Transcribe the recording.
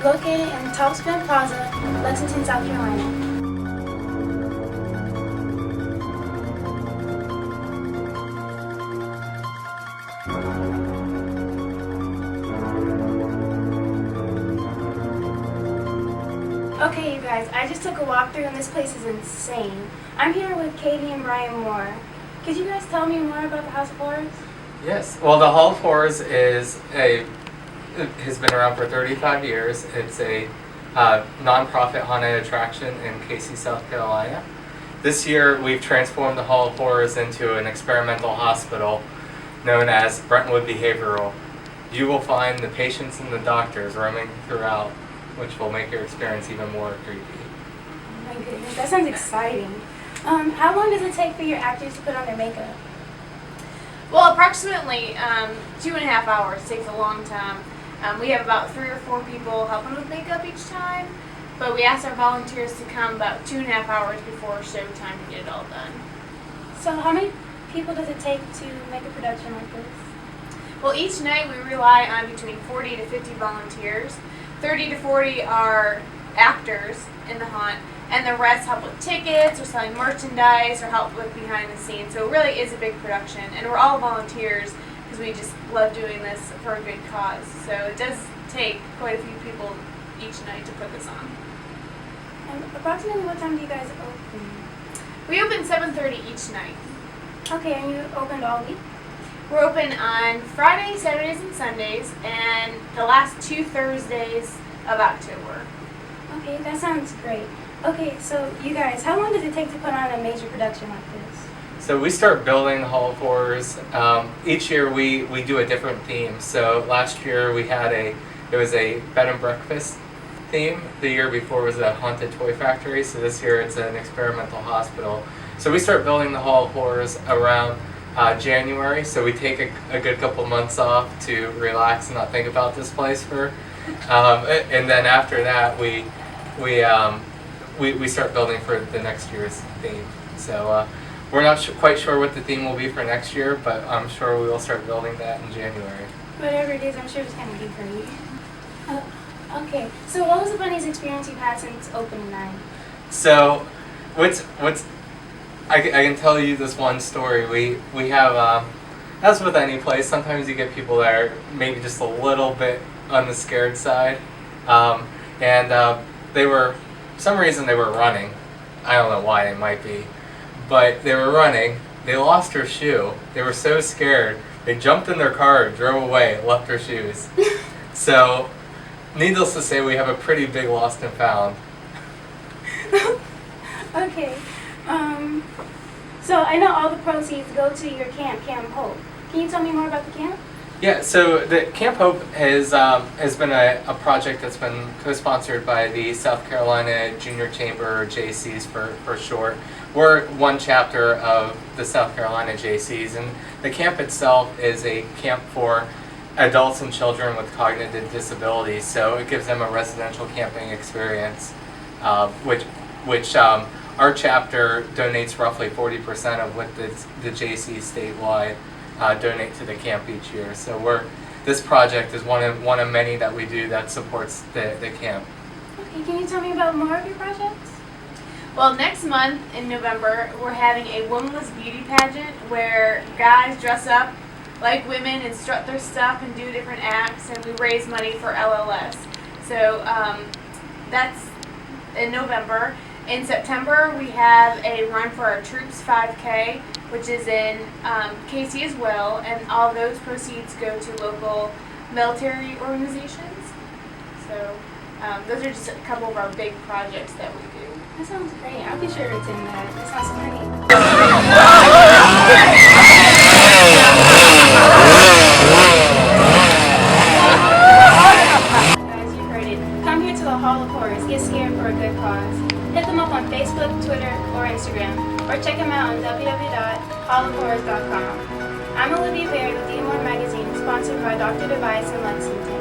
located in Topspin Plaza, Lexington, South Carolina. Okay, you guys, I just took a walk through and this place is insane. I'm here with Katie and Brian Moore. Could you guys tell me more about the House of Horrors? Yes. Well, the Hall of Horrors has been around for 35 years. It's a nonprofit haunted attraction in Casey, South Carolina. This year, we've transformed the Hall of Horrors into an experimental hospital known as Brentwood Behavioral. You will find the patients and the doctors roaming throughout, which will make your experience even more creepy. Oh my goodness, that sounds exciting. How long does it take for your actors to put on their makeup? Well, approximately 2.5 hours. Takes a long time. We have about 3 or 4 people helping with makeup each time, but we ask our volunteers to come about 2.5 hours before showtime to get it all done. So how many people does it take to make a production like this? Well, each night we rely on between 40 to 50 volunteers. 30 to 40 are actors in the haunt, and the rest help with tickets or selling merchandise or help with behind the scenes. So it really is a big production, and we're all volunteers because we just love doing this for a good cause. So it does take quite a few people each night to put this on. And approximately what time do you guys open? We open 7:30 each night. Okay, and you opened all week? We're open on Fridays, Saturdays, and Sundays, and the last 2 Thursdays of October. Okay, that sounds great. Okay, so you guys, how long does it take to put on a major production like this? So we start building the Hall of Horrors. Each year we do a different theme. So last year it was a bed and breakfast theme. The year before was a haunted toy factory. So this year it's an experimental hospital. So we start building the Hall of Horrors around January. So we take a good couple months off to relax and not think about this place and then after that we start building for the next year's theme. So we're not quite sure what the theme will be for next year, but I'm sure we will start building that in January. Whatever it is, I'm sure it's going to be great. Okay, so what was the funniest experience you've had since opening night? So I can tell you this one story. We have, as with any place, sometimes you get people that are maybe just a little bit on the scared side. They were, for some reason they were running. I don't know why, it might be. But they were running, they lost her shoe. They were so scared, they jumped in their car, drove away, left her shoes. So, needless to say, we have a pretty big lost and found. Okay. So I know all the proceeds go to your camp, Camp Hope. Can you tell me more about the camp? Yeah, so the Camp Hope has been a project that's been co-sponsored by the South Carolina Junior Chamber, or JCs for short. We're one chapter of the South Carolina JCs, and the camp itself is a camp for adults and children with cognitive disabilities. So it gives them a residential camping experience, which our chapter donates roughly 40% of what the JCs statewide donate to the camp each year. So this project is one of many that we do that supports the camp. Okay, can you tell me about more of your projects? Well, next month in November, we're having a womanless beauty pageant where guys dress up like women and strut their stuff and do different acts, and we raise money for LLS. So that's in November. In September, we have a run for our Troops 5K, which is in Casey as well, and all those proceeds go to local military organizations. So those are just a couple of our big projects that we do. That sounds great. I'll be sure it's in that. That sounds great. Guys, you heard it. Come here to the Hall of Horrors. Get scared for a good cause. Hit them up on Facebook, Twitter, or Instagram, or check them out on www.hallofhorrors.com. I'm Olivia Berry with DeAmor Magazines, sponsored by Dr. Device in Lexington.